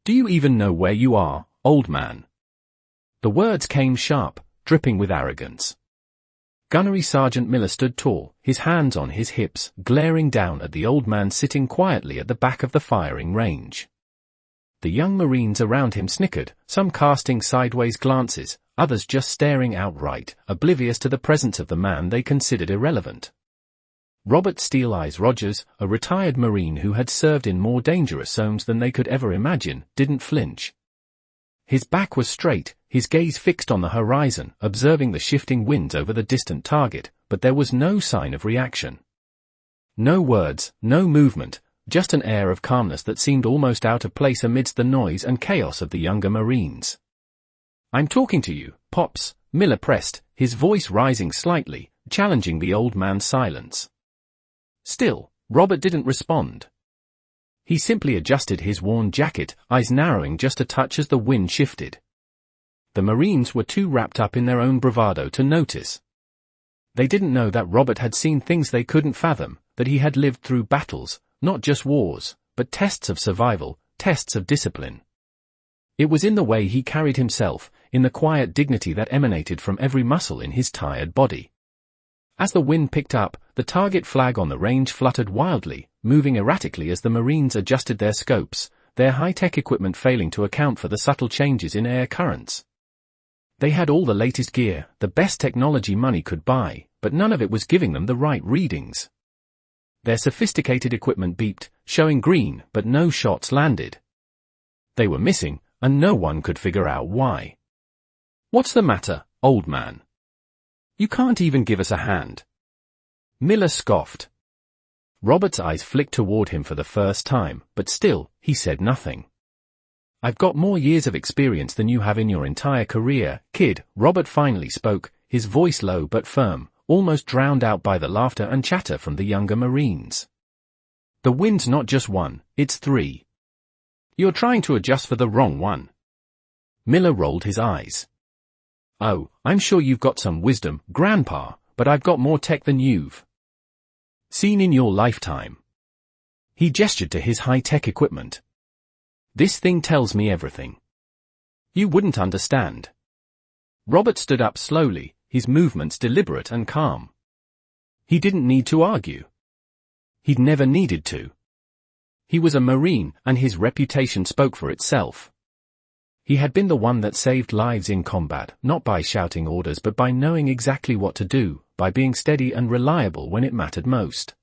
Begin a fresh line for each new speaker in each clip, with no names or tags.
Do you even know where you are, old man? The words came sharp, dripping with arrogance. Gunnery Sergeant Miller stood tall, his hands on his hips, glaring down at the old man sitting quietly at the back of the firing range. The young Marines around him snickered, some casting sideways glances, others just staring outright, oblivious to the presence of the man they considered irrelevant. Robert Steel Eyes Rogers, a retired Marine who had served in more dangerous zones than they could ever imagine, didn't flinch. His back was straight, his gaze fixed on the horizon, observing the shifting winds over the distant target, but there was no sign of reaction. No words, no movement, just an air of calmness that seemed almost out of place amidst the noise and chaos of the younger Marines. "I'm talking to you, Pops," Miller pressed, his voice rising slightly, challenging the old man's silence. Still, Robert didn't respond. He simply adjusted his worn jacket, eyes narrowing just a touch as the wind shifted. The Marines were too wrapped up in their own bravado to notice. They didn't know that Robert had seen things they couldn't fathom, that he had lived through battles, not just wars, but tests of survival, tests of discipline. It was in the way he carried himself, in the quiet dignity that emanated from every muscle in his tired body. As the wind picked up, the target flag on the range fluttered wildly, moving erratically as the Marines adjusted their scopes, their high-tech equipment failing to account for the subtle changes in air currents. They had all the latest gear, the best technology money could buy, but none of it was giving them the right readings. Their sophisticated equipment beeped, showing green, but no shots landed. They were missing, and no one could figure out why. "What's the matter, old man? You can't even give us a hand." Miller scoffed. Robert's eyes flicked toward him for the first time, but still, he said nothing. "I've got more years of experience than you have in your entire career, kid," Robert finally spoke, his voice low but firm, almost drowned out by the laughter and chatter from the younger Marines. "The wind's not just one, it's three. You're trying to adjust for the wrong one." Miller rolled his eyes. "Oh, I'm sure you've got some wisdom, Grandpa, but I've got more tech than you've seen in your lifetime." He gestured to his high-tech equipment. "This thing tells me everything. You wouldn't understand." Robert stood up slowly, his movements deliberate and calm. He didn't need to argue. He'd never needed to. He was a Marine, and his reputation spoke for itself. He had been the one that saved lives in combat, not by shouting orders but by knowing exactly what to do, by being steady and reliable when it mattered most.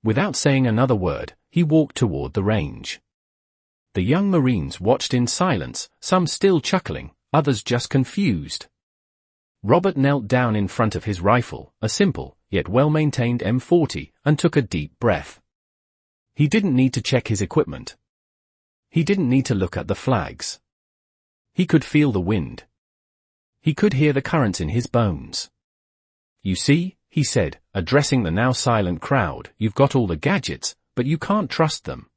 Without saying another word, he walked toward the range. The young Marines watched in silence, some still chuckling, others just confused. Robert knelt down in front of his rifle, a simple, yet well-maintained M40, and took a deep breath. He didn't need to check his equipment. He didn't need to look at the flags. He could feel the wind. He could hear the currents in his bones. "You see," he said, addressing the now silent crowd, "you've got all the gadgets, but you can't trust them.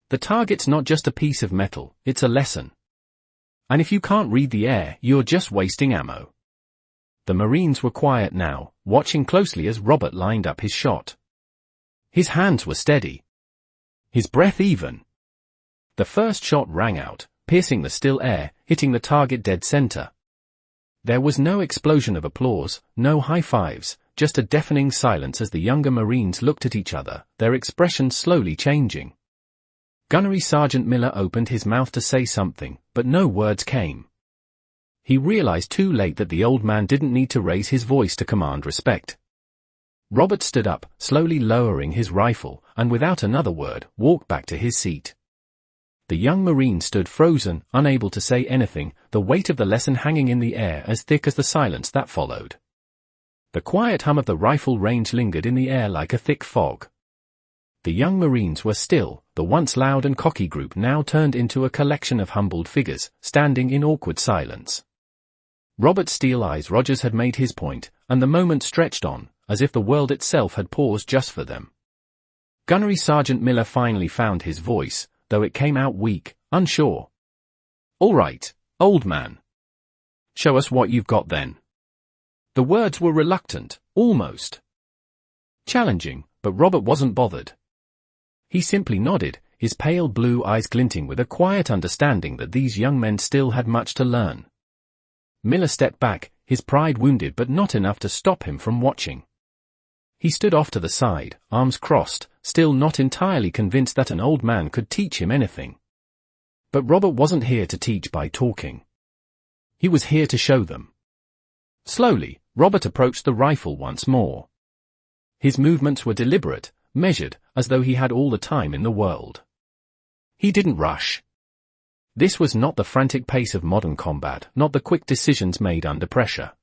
The target's not just a piece of metal, it's a lesson. And if you can't read the air, you're just wasting ammo." The Marines were quiet now, watching closely as Robert lined up his shot. His hands were steady. His breath even. The first shot rang out, piercing the still air, hitting the target dead center. There was no explosion of applause, no high fives, just a deafening silence as the younger Marines looked at each other, their expressions slowly changing. Gunnery Sergeant Miller opened his mouth to say something, but no words came. He realized too late that the old man didn't need to raise his voice to command respect. Robert stood up, slowly lowering his rifle, and without another word, walked back to his seat. The young Marine stood frozen, unable to say anything, the weight of the lesson hanging in the air as thick as the silence that followed. The quiet hum of the rifle range lingered in the air like a thick fog. The young Marines were still, the once loud and cocky group now turned into a collection of humbled figures, standing in awkward silence. Robert Steel Eyes Rogers had made his point, and the moment stretched on, as if the world itself had paused just for them. Gunnery Sergeant Miller finally found his voice, though it came out weak, unsure. "All right, old man. Show us what you've got then." The words were reluctant, almost challenging, but Robert wasn't bothered. He simply nodded, his pale blue eyes glinting with a quiet understanding that these young men still had much to learn. Miller stepped back, his pride wounded but not enough to stop him from watching. He stood off to the side, arms crossed, still not entirely convinced that an old man could teach him anything. But Robert wasn't here to teach by talking. He was here to show them. Slowly, Robert approached the rifle once more. His movements were deliberate, measured, as though he had all the time in the world. He didn't rush. This was not the frantic pace of modern combat, not the quick decisions made under pressure.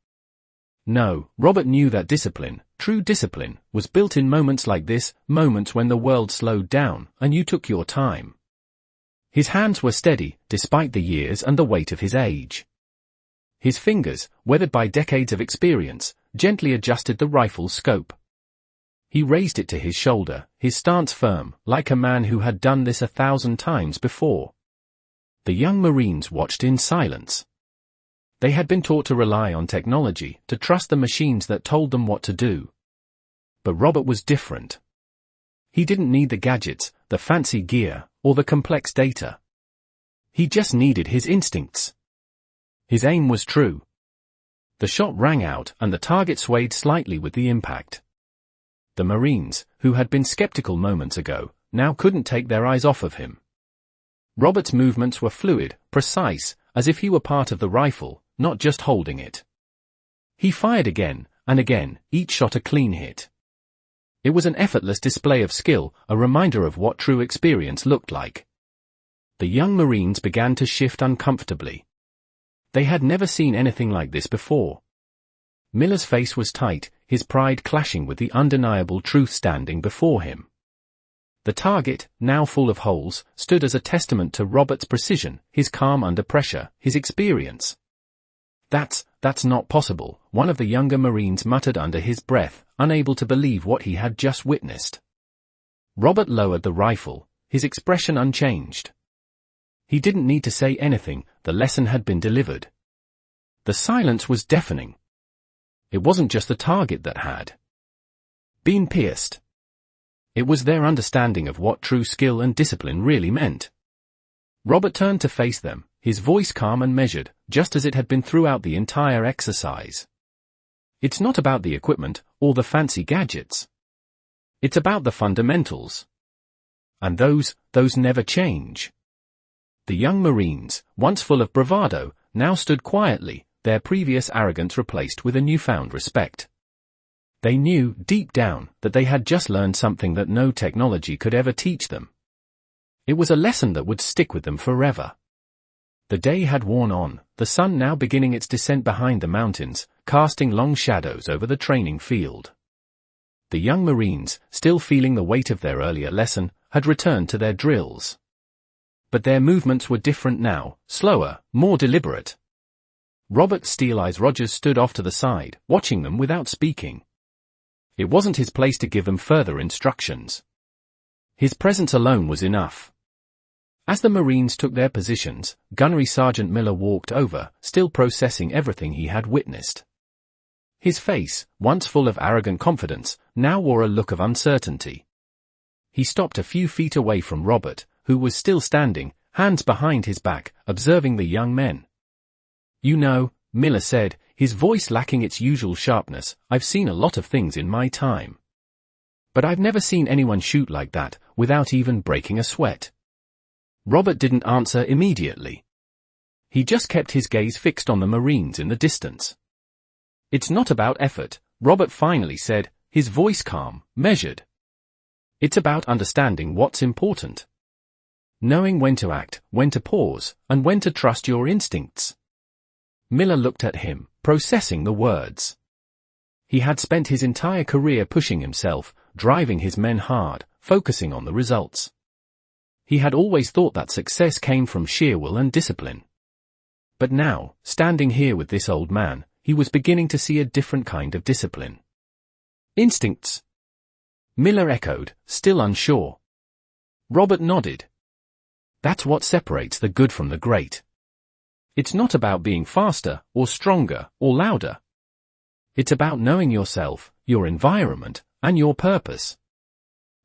No, Robert knew that discipline, true discipline, was built in moments like this, moments when the world slowed down, and you took your time. His hands were steady, despite the years and the weight of his age. His fingers, weathered by decades of experience, gently adjusted the rifle's scope. He raised it to his shoulder, his stance firm, like a man who had done this 1,000 times before. The young Marines watched in silence. They had been taught to rely on technology, to trust the machines that told them what to do. But Robert was different. He didn't need the gadgets, the fancy gear, or the complex data. He just needed his instincts. His aim was true. The shot rang out and the target swayed slightly with the impact. The Marines, who had been skeptical moments ago, now couldn't take their eyes off of him. Robert's movements were fluid, precise, as if he were part of the rifle, not just holding it. He fired again, and again, each shot a clean hit. It was an effortless display of skill, a reminder of what true experience looked like. The young Marines began to shift uncomfortably. They had never seen anything like this before. Miller's face was tight, his pride clashing with the undeniable truth standing before him. The target, now full of holes, stood as a testament to Robert's precision, his calm under pressure, his experience. That's not possible, one of the younger Marines muttered under his breath, unable to believe what he had just witnessed. Robert lowered the rifle, his expression unchanged. He didn't need to say anything, the lesson had been delivered. The silence was deafening. It wasn't just the target that had been pierced. It was their understanding of what true skill and discipline really meant. Robert turned to face them, his voice calm and measured, just as it had been throughout the entire exercise. It's not about the equipment, or the fancy gadgets. It's about the fundamentals. And those never change. The young Marines, once full of bravado, now stood quietly, their previous arrogance replaced with a newfound respect. They knew, deep down, that they had just learned something that no technology could ever teach them. It was a lesson that would stick with them forever. The day had worn on, the sun now beginning its descent behind the mountains, casting long shadows over the training field. The young Marines, still feeling the weight of their earlier lesson, had returned to their drills. But their movements were different now, slower, more deliberate. Robert "Steel Eyes" Rogers stood off to the side, watching them without speaking. It wasn't his place to give them further instructions. His presence alone was enough. As the Marines took their positions, Gunnery Sergeant Miller walked over, still processing everything he had witnessed. His face, once full of arrogant confidence, now wore a look of uncertainty. He stopped a few feet away from Robert, who was still standing, hands behind his back, observing the young men. "You know," Miller said, his voice lacking its usual sharpness, "I've seen a lot of things in my time. But I've never seen anyone shoot like that, without even breaking a sweat." Robert didn't answer immediately. He just kept his gaze fixed on the Marines in the distance. "It's not about effort," Robert finally said, his voice calm, measured. "It's about understanding what's important. Knowing when to act, when to pause, and when to trust your instincts." Miller looked at him, processing the words. He had spent his entire career pushing himself, driving his men hard, focusing on the results. He had always thought that success came from sheer will and discipline. But now, standing here with this old man, he was beginning to see a different kind of discipline. "Instincts?" Miller echoed, still unsure. Robert nodded. "That's what separates the good from the great. It's not about being faster, or stronger, or louder. It's about knowing yourself, your environment, and your purpose.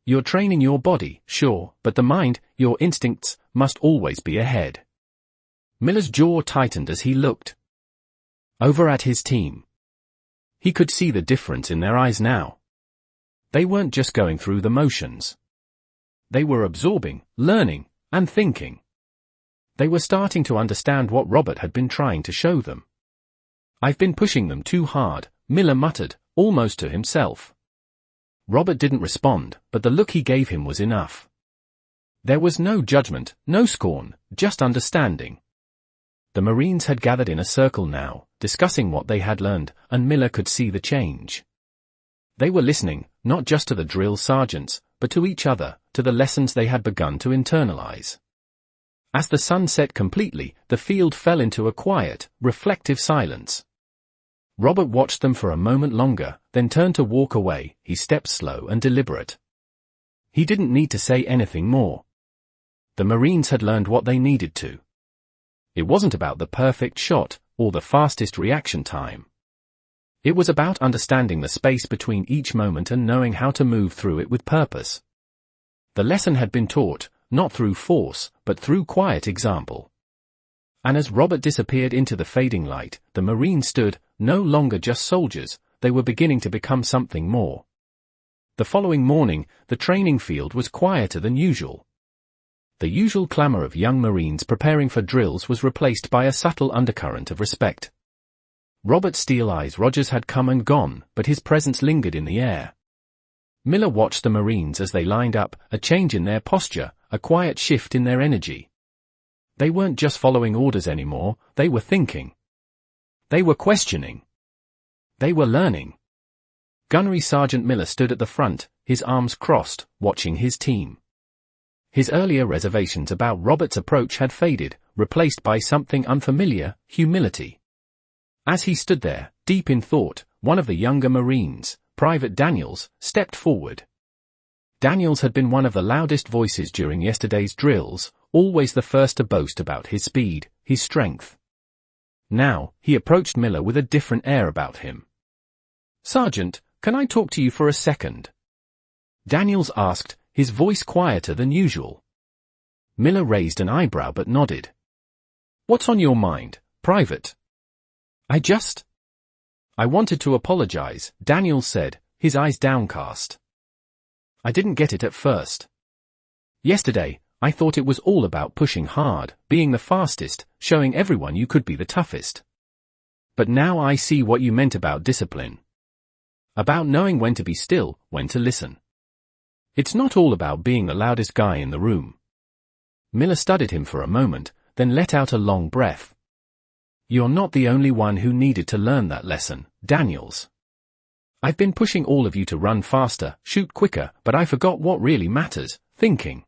You're training your body, sure, but the mind, your instincts, must always be ahead. Miller's jaw tightened as he looked over at his team. He could see the difference in their eyes now. They weren't just going through the motions. They were absorbing, learning, and thinking. They were starting to understand what Robert had been trying to show them. I've been pushing them too hard, Miller muttered, almost to himself. Robert didn't respond, but the look he gave him was enough. There was no judgment, no scorn, just understanding. The Marines had gathered in a circle now, discussing what they had learned, and Miller could see the change. They were listening, not just to the drill sergeants, but to each other, to the lessons they had begun to internalize. As the sun set completely, the field fell into a quiet, reflective silence. Robert watched them for a moment longer, then turned to walk away, his steps slow and deliberate. He didn't need to say anything more. The Marines had learned what they needed to. It wasn't about the perfect shot, or the fastest reaction time. It was about understanding the space between each moment and knowing how to move through it with purpose. The lesson had been taught, not through force, but through quiet example. And as Robert disappeared into the fading light, the Marines stood, no longer just soldiers, they were beginning to become something more. The following morning, the training field was quieter than usual. The usual clamor of young Marines preparing for drills was replaced by a subtle undercurrent of respect. Robert Steel Eyes Rogers had come and gone, but his presence lingered in the air. Miller watched the Marines as they lined up, a change in their posture, a quiet shift in their energy. They weren't just following orders anymore, they were thinking. They were questioning. They were learning. Gunnery Sergeant Miller stood at the front, his arms crossed, watching his team. His earlier reservations about Robert's approach had faded, replaced by something unfamiliar, humility. As he stood there, deep in thought, one of the younger Marines, Private Daniels, stepped forward. Daniels had been one of the loudest voices during yesterday's drills, always the first to boast about his speed, his strength. Now, he approached Miller with a different air about him. "Sergeant, can I talk to you for a second?" Daniels asked, his voice quieter than usual. Miller raised an eyebrow but nodded. "What's on your mind, Private?" I wanted to apologize," Daniels said, his eyes downcast. "I didn't get it at first. Yesterday, I thought it was all about pushing hard, being the fastest, showing everyone you could be the toughest. But now I see what you meant about discipline. About knowing when to be still, when to listen. It's not all about being the loudest guy in the room." Miller studied him for a moment, then let out a long breath. "You're not the only one who needed to learn that lesson, Daniels. I've been pushing all of you to run faster, shoot quicker, but I forgot what really matters, thinking.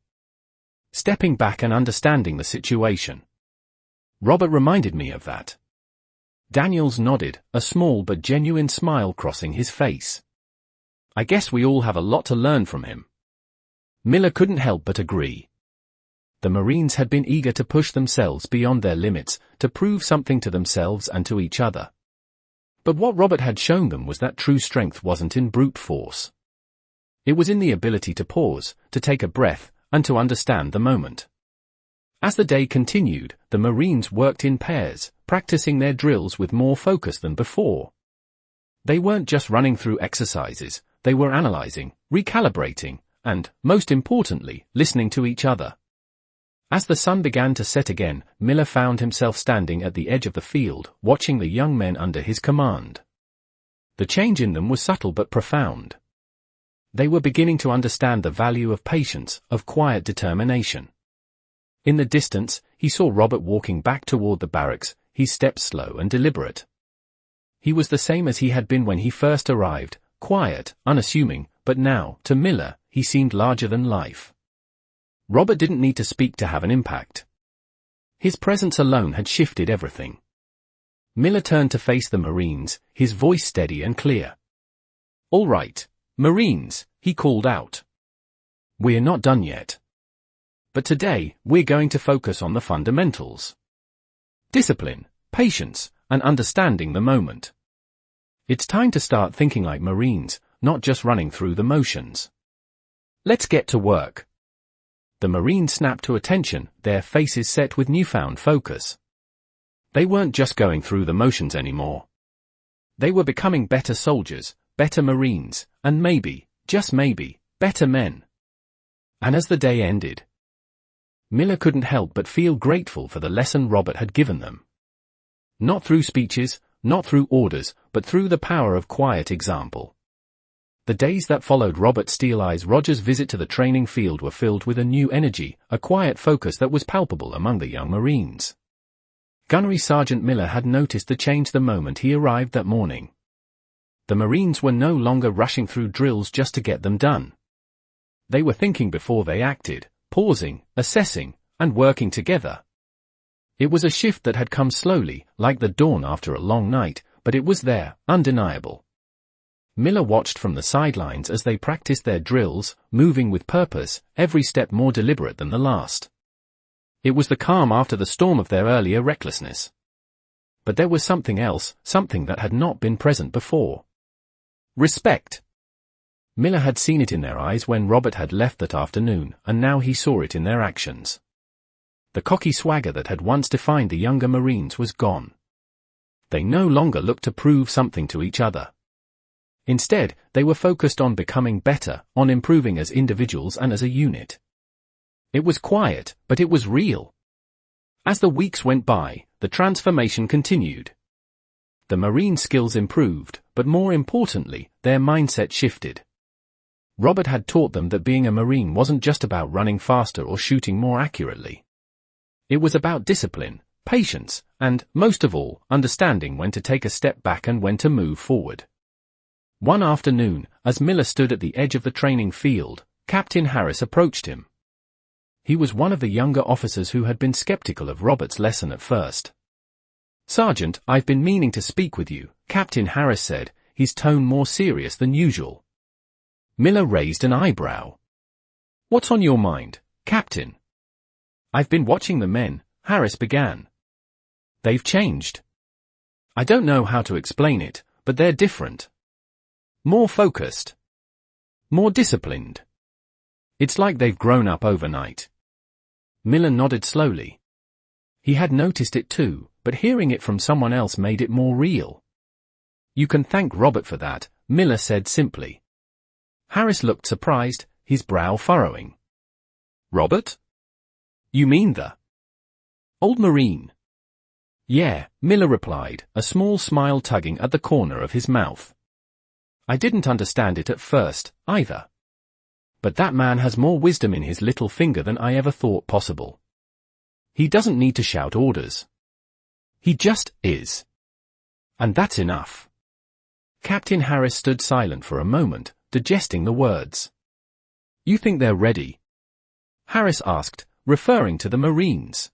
Stepping back and understanding the situation. Robert reminded me of that." Daniels nodded, a small but genuine smile crossing his face. "I guess we all have a lot to learn from him." Miller couldn't help but agree. The Marines had been eager to push themselves beyond their limits, to prove something to themselves and to each other. But what Robert had shown them was that true strength wasn't in brute force. It was in the ability to pause, to take a breath, and to understand the moment. As the day continued, the Marines worked in pairs, practicing their drills with more focus than before. They weren't just running through exercises, they were analyzing, recalibrating, and, most importantly, listening to each other. As the sun began to set again, Miller found himself standing at the edge of the field, watching the young men under his command. The change in them was subtle but profound. They were beginning to understand the value of patience, of quiet determination. In the distance, he saw Robert walking back toward the barracks, his steps slow and deliberate. He was the same as he had been when he first arrived, quiet, unassuming, but now, to Miller, he seemed larger than life. Robert didn't need to speak to have an impact. His presence alone had shifted everything. Miller turned to face the Marines, his voice steady and clear. "All right, Marines," he called out. "We're not done yet. But today, we're going to focus on the fundamentals. Discipline, patience, and understanding the moment. It's time to start thinking like Marines, not just running through the motions." Let's get to work. The Marines snapped to attention, their faces set with newfound focus. They weren't just going through the motions anymore. They were becoming better soldiers, better Marines, and maybe, just maybe, better men. And as the day ended, Miller couldn't help but feel grateful for the lesson Robert had given them. Not through speeches, not through orders, but through the power of quiet example. The days that followed Robert "Steel Eyes" Rogers' visit to the training field were filled with a new energy, a quiet focus that was palpable among the young Marines. Gunnery Sergeant Miller had noticed the change the moment he arrived that morning. The Marines were no longer rushing through drills just to get them done. They were thinking before they acted, pausing, assessing, and working together. It was a shift that had come slowly, like the dawn after a long night, but it was there, undeniable. Miller watched from the sidelines as they practiced their drills, moving with purpose, every step more deliberate than the last. It was the calm after the storm of their earlier recklessness. But there was something else, something that had not been present before. Respect. Miller had seen it in their eyes when Robert had left that afternoon, and now he saw it in their actions. The cocky swagger that had once defined the younger Marines was gone. They no longer looked to prove something to each other. Instead, they were focused on becoming better, on improving as individuals and as a unit. It was quiet, but it was real. As the weeks went by, the transformation continued. The Marine skills improved, but more importantly, their mindset shifted. Robert had taught them that being a Marine wasn't just about running faster or shooting more accurately. It was about discipline, patience, and, most of all, understanding when to take a step back and when to move forward. One afternoon, as Miller stood at the edge of the training field, Captain Harris approached him. He was one of the younger officers who had been skeptical of Robert's lesson at first. "Sergeant, I've been meaning to speak with you," Captain Harris said, his tone more serious than usual. Miller raised an eyebrow. "What's on your mind, Captain?" "I've been watching the men," Harris began. "They've changed. I don't know how to explain it, but they're different. More focused. More disciplined. It's like they've grown up overnight." Miller nodded slowly. He had noticed it too, but hearing it from someone else made it more real. "You can thank Robert for that," Miller said simply. Harris looked surprised, his brow furrowing. "Robert? You mean the old Marine?" "Yeah," Miller replied, a small smile tugging at the corner of his mouth. "I didn't understand it at first, either. But that man has more wisdom in his little finger than I ever thought possible. He doesn't need to shout orders. He just is. And that's enough." Captain Harris stood silent for a moment, digesting the words. "You think they're ready?" Harris asked, referring to the Marines.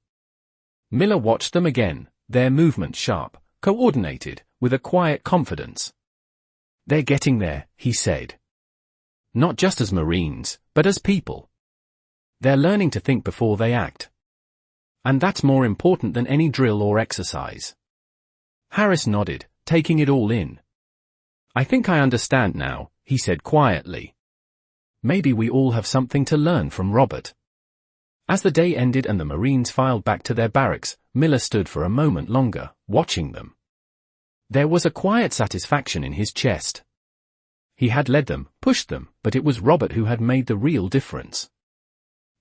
Miller watched them again, their movements sharp, coordinated, with a quiet confidence. "They're getting there," he said. "Not just as Marines, but as people. They're learning to think before they act. And that's more important than any drill or exercise." Harris nodded, taking it all in. "I think I understand now," he said quietly. "Maybe we all have something to learn from Robert." As the day ended and the Marines filed back to their barracks, Miller stood for a moment longer, watching them. There was a quiet satisfaction in his chest. He had led them, pushed them, but it was Robert who had made the real difference.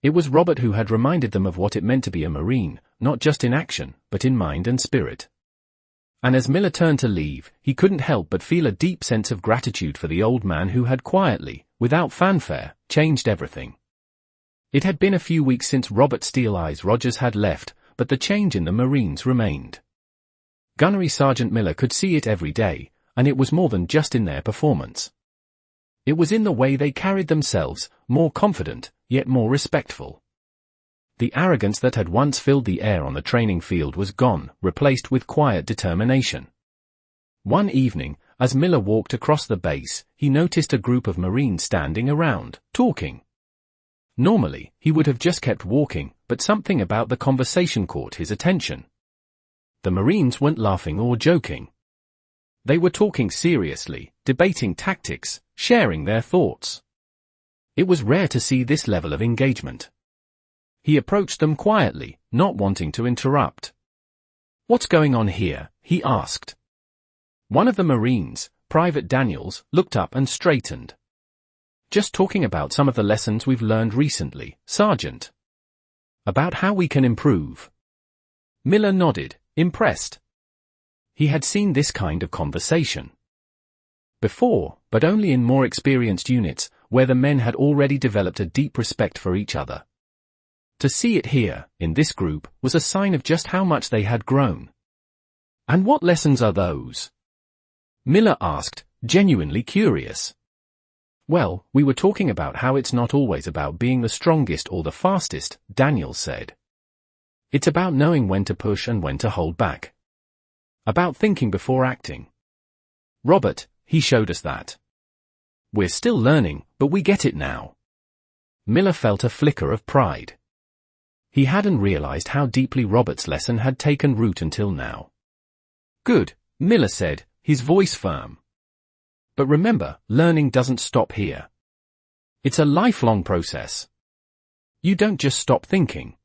It was Robert who had reminded them of what it meant to be a Marine, not just in action, but in mind and spirit. And as Miller turned to leave, he couldn't help but feel a deep sense of gratitude for the old man who had quietly, without fanfare, changed everything. It had been a few weeks since Robert "Steel Eyes" Rogers had left, but the change in the Marines remained. Gunnery Sergeant Miller could see it every day, and it was more than just in their performance. It was in the way they carried themselves, more confident, yet more respectful. The arrogance that had once filled the air on the training field was gone, replaced with quiet determination. One evening, as Miller walked across the base, he noticed a group of Marines standing around, talking. Normally, he would have just kept walking, but something about the conversation caught his attention. The Marines weren't laughing or joking. They were talking seriously, debating tactics, sharing their thoughts. It was rare to see this level of engagement. He approached them quietly, not wanting to interrupt. "What's going on here?" he asked. One of the Marines, Private Daniels, looked up and straightened. "Just talking about some of the lessons we've learned recently, Sergeant. About how we can improve." Miller nodded, impressed. He had seen this kind of conversation before, but only in more experienced units, where the men had already developed a deep respect for each other. To see it here, in this group, was a sign of just how much they had grown. "And what lessons are those?" Miller asked, genuinely curious. "Well, we were talking about how it's not always about being the strongest or the fastest," Daniels said. "It's about knowing when to push and when to hold back. About thinking before acting. Robert, he showed us that. We're still learning, but we get it now." Miller felt a flicker of pride. He hadn't realized how deeply Robert's lesson had taken root until now. "Good," Miller said, his voice firm. "But remember, learning doesn't stop here. It's a lifelong process. You don't just stop thinking.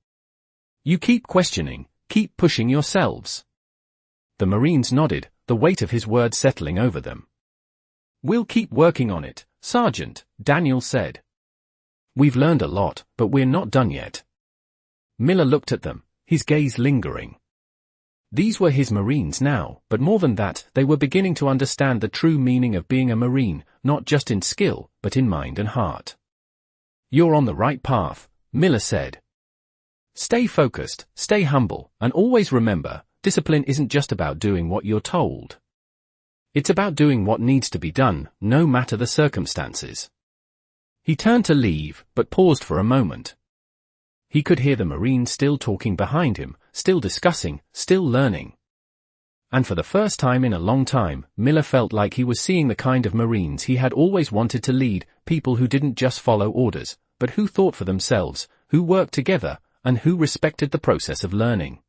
You keep questioning, keep pushing yourselves." The Marines nodded, the weight of his words settling over them. "We'll keep working on it, Sergeant," Daniel said. "We've learned a lot, but we're not done yet." Miller looked at them, his gaze lingering. These were his Marines now, but more than that, they were beginning to understand the true meaning of being a Marine, not just in skill, but in mind and heart. "You're on the right path," Miller said. "Stay focused, stay humble, and always remember, discipline isn't just about doing what you're told. It's about doing what needs to be done, no matter the circumstances." He turned to leave, but paused for a moment. He could hear the Marines still talking behind him, still discussing, still learning. And for the first time in a long time, Miller felt like he was seeing the kind of Marines he had always wanted to lead, people who didn't just follow orders, but who thought for themselves, who worked together, and who respected the process of learning.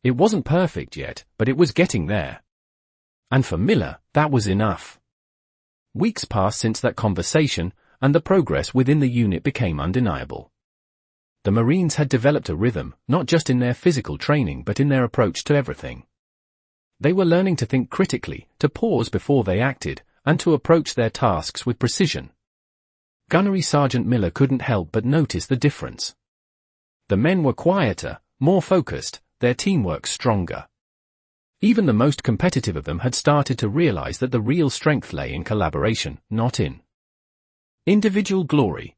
It wasn't perfect yet, but it was getting there. And for Miller, that was enough. Weeks passed since that conversation, and the progress within the unit became undeniable. The Marines had developed a rhythm, not just in their physical training but in their approach to everything. They were learning to think critically, to pause before they acted, and to approach their tasks with precision. Gunnery Sergeant Miller couldn't help but notice the difference. The men were quieter, more focused, their teamwork stronger. Even the most competitive of them had started to realize that the real strength lay in collaboration, not in individual glory.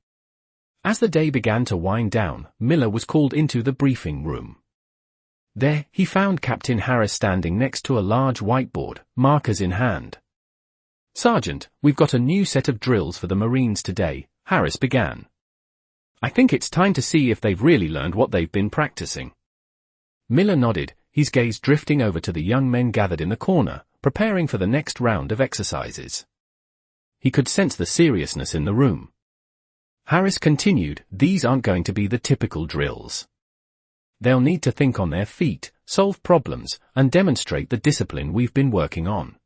As the day began to wind down, Miller was called into the briefing room. There, he found Captain Harris standing next to a large whiteboard, markers in hand. "Sergeant, we've got a new set of drills for the Marines today," Harris began. "I think it's time to see if they've really learned what they've been practicing." Miller nodded, his gaze drifting over to the young men gathered in the corner, preparing for the next round of exercises. He could sense the seriousness in the room. Harris continued, "These aren't going to be the typical drills. They'll need to think on their feet, solve problems, and demonstrate the discipline we've been working on."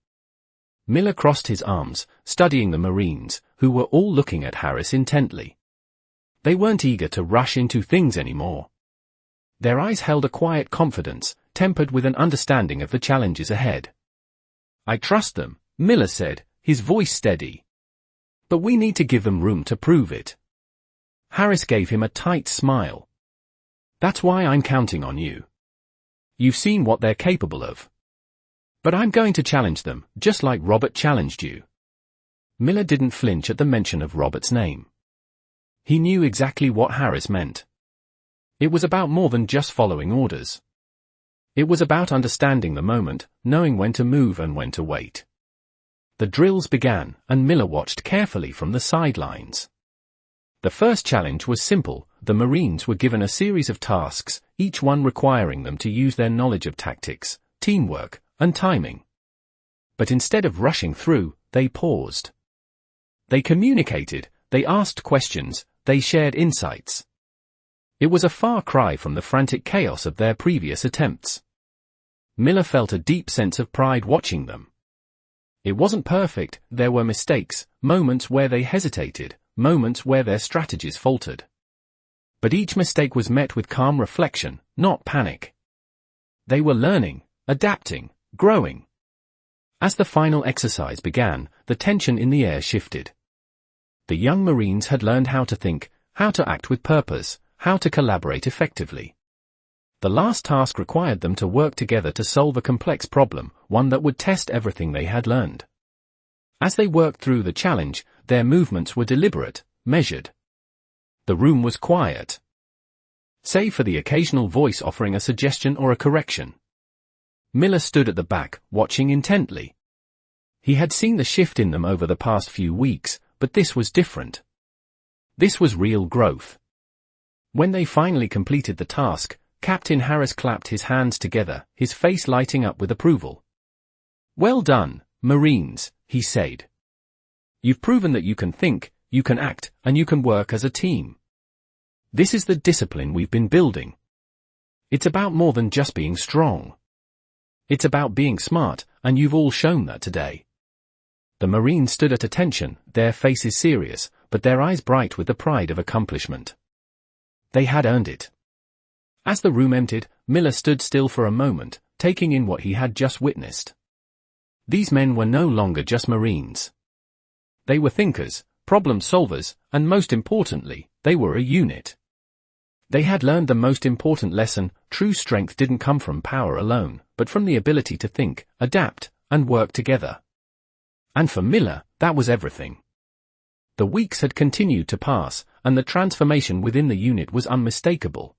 Miller crossed his arms, studying the Marines, who were all looking at Harris intently. They weren't eager to rush into things anymore. Their eyes held a quiet confidence, tempered with an understanding of the challenges ahead. "I trust them," Miller said, his voice steady. "But we need to give them room to prove it." Harris gave him a tight smile. "That's why I'm counting on you. You've seen what they're capable of. But I'm going to challenge them, just like Robert challenged you." Miller didn't flinch at the mention of Robert's name. He knew exactly what Harris meant. It was about more than just following orders. It was about understanding the moment, knowing when to move and when to wait. The drills began, and Miller watched carefully from the sidelines. The first challenge was simple. The Marines were given a series of tasks, each one requiring them to use their knowledge of tactics, teamwork, and timing. But instead of rushing through, they paused. They communicated, they asked questions, they shared insights. It was a far cry from the frantic chaos of their previous attempts. Miller felt a deep sense of pride watching them. It wasn't perfect, there were mistakes, moments where they hesitated, moments where their strategies faltered. But each mistake was met with calm reflection, not panic. They were learning, adapting, growing. As the final exercise began, the tension in the air shifted. The young Marines had learned how to think, how to act with purpose, how to collaborate effectively. The last task required them to work together to solve a complex problem, one that would test everything they had learned. As they worked through the challenge, their movements were deliberate, measured. The room was quiet, save for the occasional voice offering a suggestion or a correction. Miller stood at the back, watching intently. He had seen the shift in them over the past few weeks, but this was different. This was real growth. When they finally completed the task, Captain Harris clapped his hands together, his face lighting up with approval. "Well done, Marines," he said. "You've proven that you can think, you can act, and you can work as a team. This is the discipline we've been building. It's about more than just being strong. It's about being smart, and you've all shown that today." The Marines stood at attention, their faces serious, but their eyes bright with the pride of accomplishment. They had earned it. As the room emptied, Miller stood still for a moment, taking in what he had just witnessed. These men were no longer just Marines. They were thinkers, problem solvers, and most importantly, they were a unit. They had learned the most important lesson: true strength didn't come from power alone, but from the ability to think, adapt, and work together. And for Miller, that was everything. The weeks had continued to pass, and the transformation within the unit was unmistakable.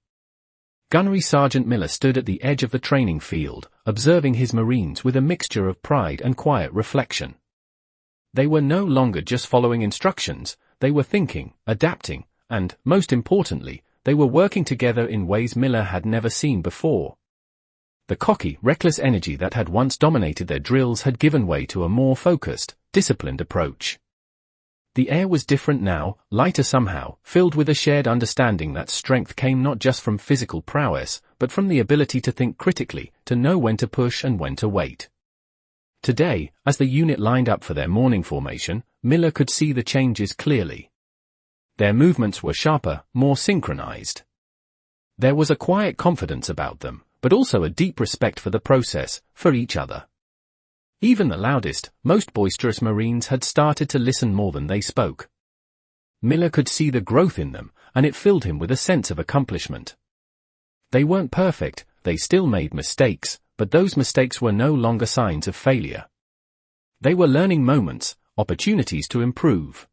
Gunnery Sergeant Miller stood at the edge of the training field, observing his Marines with a mixture of pride and quiet reflection. They were no longer just following instructions, they were thinking, adapting, and, most importantly, they were working together in ways Miller had never seen before. The cocky, reckless energy that had once dominated their drills had given way to a more focused, disciplined approach. The air was different now, lighter somehow, filled with a shared understanding that strength came not just from physical prowess, but from the ability to think critically, to know when to push and when to wait. Today, as the unit lined up for their morning formation, Miller could see the changes clearly. Their movements were sharper, more synchronized. There was a quiet confidence about them, but also a deep respect for the process, for each other. Even the loudest, most boisterous Marines had started to listen more than they spoke. Miller could see the growth in them, and it filled him with a sense of accomplishment. They weren't perfect, they still made mistakes, but those mistakes were no longer signs of failure. They were learning moments, opportunities to improve.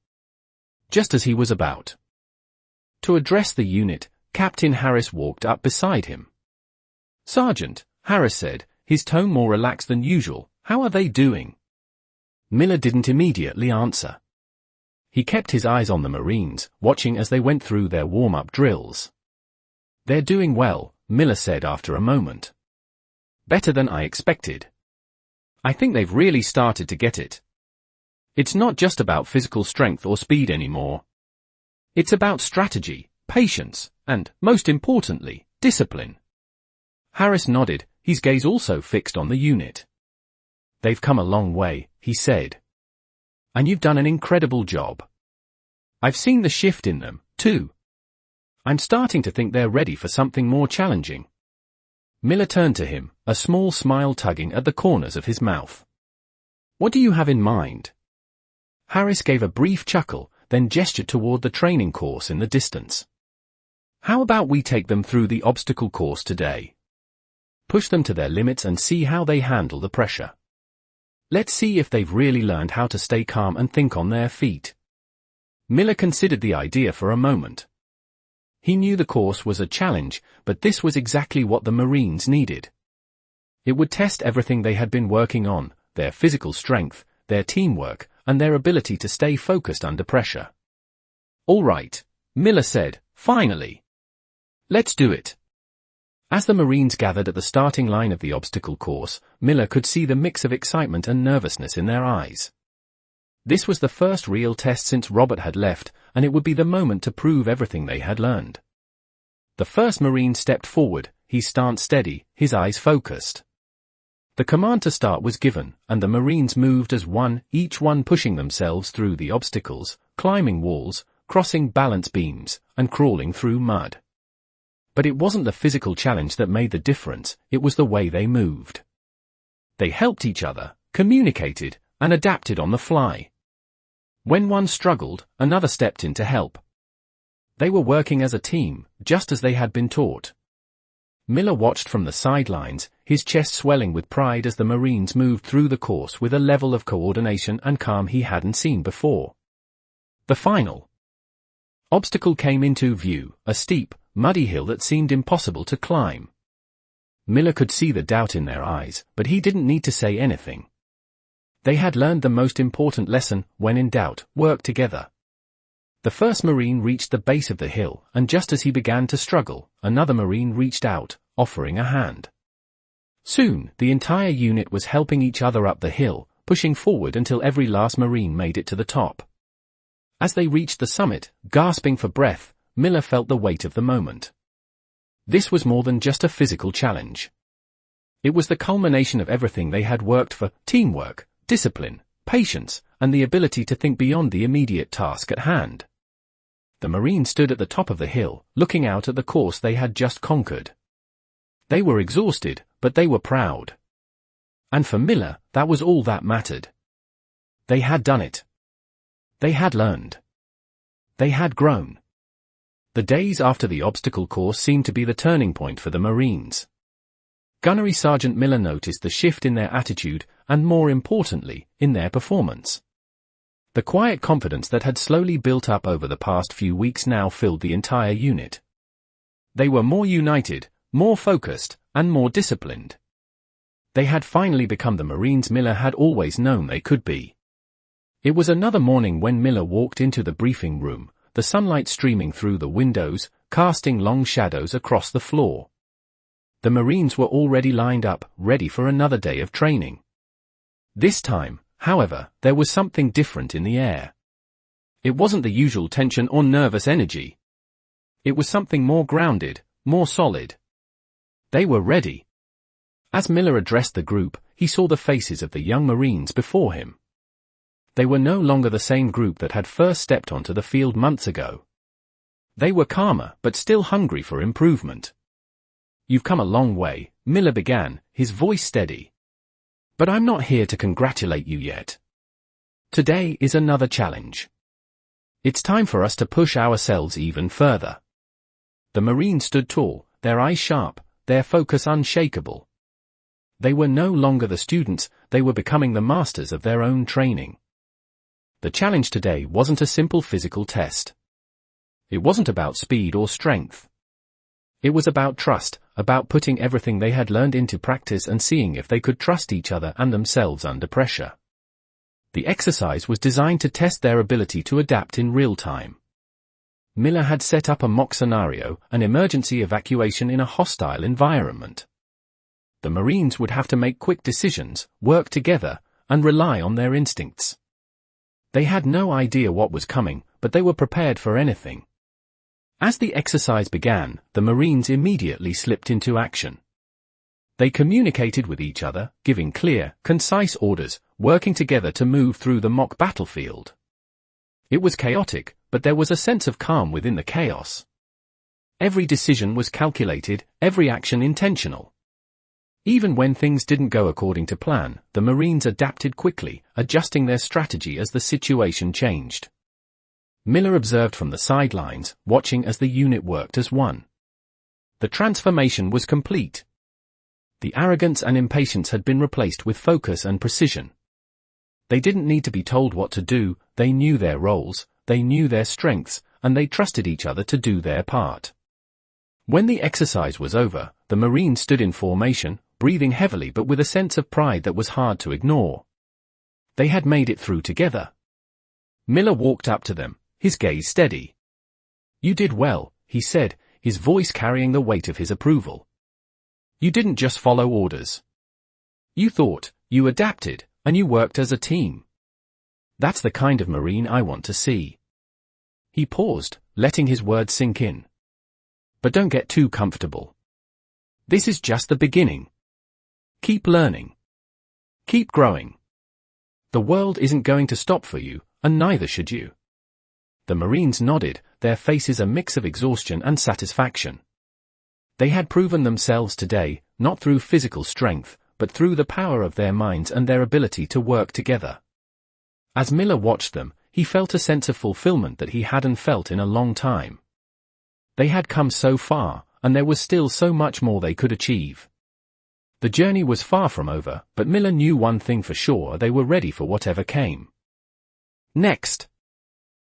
Just as he was about to address the unit, Captain Harris walked up beside him. "Sergeant," Harris said, his tone more relaxed than usual, "how are they doing?" Miller didn't immediately answer. He kept his eyes on the Marines, watching as they went through their warm-up drills. "They're doing well," Miller said after a moment. "Better than I expected. I think they've really started to get it. It's not just about physical strength or speed anymore. It's about strategy, patience, and, most importantly, discipline." Harris nodded, his gaze also fixed on the unit. "They've come a long way," he said. "And you've done an incredible job. I've seen the shift in them, too. I'm starting to think they're ready for something more challenging." Miller turned to him, a small smile tugging at the corners of his mouth. "What do you have in mind?" Harris gave a brief chuckle, then gestured toward the training course in the distance. "How about we take them through the obstacle course today? Push them to their limits and see how they handle the pressure. Let's see if they've really learned how to stay calm and think on their feet." Miller considered the idea for a moment. He knew the course was a challenge, but this was exactly what the Marines needed. It would test everything they had been working on, their physical strength, their teamwork, and their ability to stay focused under pressure. "All right," Miller said, finally. "Let's do it." As the Marines gathered at the starting line of the obstacle course, Miller could see the mix of excitement and nervousness in their eyes. This was the first real test since Robert had left, and it would be the moment to prove everything they had learned. The first Marine stepped forward, his stance steady, his eyes focused. The command to start was given, and the Marines moved as one, each one pushing themselves through the obstacles, climbing walls, crossing balance beams, and crawling through mud. But it wasn't the physical challenge that made the difference, it was the way they moved. They helped each other, communicated, and adapted on the fly. When one struggled, another stepped in to help. They were working as a team, just as they had been taught. Miller watched from the sidelines, his chest swelling with pride as the Marines moved through the course with a level of coordination and calm he hadn't seen before. The final obstacle came into view, a steep, muddy hill that seemed impossible to climb. Miller could see the doubt in their eyes, but he didn't need to say anything. They had learned the most important lesson: when in doubt, work together. The first Marine reached the base of the hill, and just as he began to struggle, another Marine reached out, offering a hand. Soon, the entire unit was helping each other up the hill, pushing forward until every last Marine made it to the top. As they reached the summit, gasping for breath, Miller felt the weight of the moment. This was more than just a physical challenge. It was the culmination of everything they had worked for: teamwork, discipline, patience, and the ability to think beyond the immediate task at hand. The Marine stood at the top of the hill, looking out at the course they had just conquered. They were exhausted, but they were proud. And for Miller, that was all that mattered. They had done it. They had learned. They had grown. The days after the obstacle course seemed to be the turning point for the Marines. Gunnery Sergeant Miller noticed the shift in their attitude, and more importantly, in their performance. The quiet confidence that had slowly built up over the past few weeks now filled the entire unit. They were more united, more focused, and more disciplined. They had finally become the Marines Miller had always known they could be. It was another morning when Miller walked into the briefing room, the sunlight streaming through the windows, casting long shadows across the floor. The Marines were already lined up, ready for another day of training. This time, however, there was something different in the air. It wasn't the usual tension or nervous energy. It was something more grounded, more solid. They were ready. As Miller addressed the group, he saw the faces of the young Marines before him. They were no longer the same group that had first stepped onto the field months ago. They were calmer, but still hungry for improvement. "You've come a long way," Miller began, his voice steady. "But I'm not here to congratulate you yet. Today is another challenge. It's time for us to push ourselves even further." The Marines stood tall, their eyes sharp, their focus unshakable. They were no longer the students, they were becoming the masters of their own training. The challenge today wasn't a simple physical test. It wasn't about speed or strength. It was about trust, about putting everything they had learned into practice and seeing if they could trust each other and themselves under pressure. The exercise was designed to test their ability to adapt in real time. Miller had set up a mock scenario, an emergency evacuation in a hostile environment. The Marines would have to make quick decisions, work together, and rely on their instincts. They had no idea what was coming, but they were prepared for anything. As the exercise began, the Marines immediately slipped into action. They communicated with each other, giving clear, concise orders, working together to move through the mock battlefield. It was chaotic, but there was a sense of calm within the chaos. Every decision was calculated, every action intentional. Even when things didn't go according to plan, the Marines adapted quickly, adjusting their strategy as the situation changed. Miller observed from the sidelines, watching as the unit worked as one. The transformation was complete. The arrogance and impatience had been replaced with focus and precision. They didn't need to be told what to do, they knew their roles, they knew their strengths, and they trusted each other to do their part. When the exercise was over, the Marines stood in formation, breathing heavily but with a sense of pride that was hard to ignore. They had made it through together. Miller walked up to them, his gaze steady. "You did well," he said, his voice carrying the weight of his approval. "You didn't just follow orders. You thought, you adapted, and you worked as a team. That's the kind of Marine I want to see." He paused, letting his words sink in. "But don't get too comfortable. This is just the beginning. Keep learning. Keep growing. The world isn't going to stop for you, and neither should you." The Marines nodded, their faces a mix of exhaustion and satisfaction. They had proven themselves today, not through physical strength, but through the power of their minds and their ability to work together. As Miller watched them, he felt a sense of fulfillment that he hadn't felt in a long time. They had come so far, and there was still so much more they could achieve. The journey was far from over, but Miller knew one thing for sure: they were ready for whatever came next.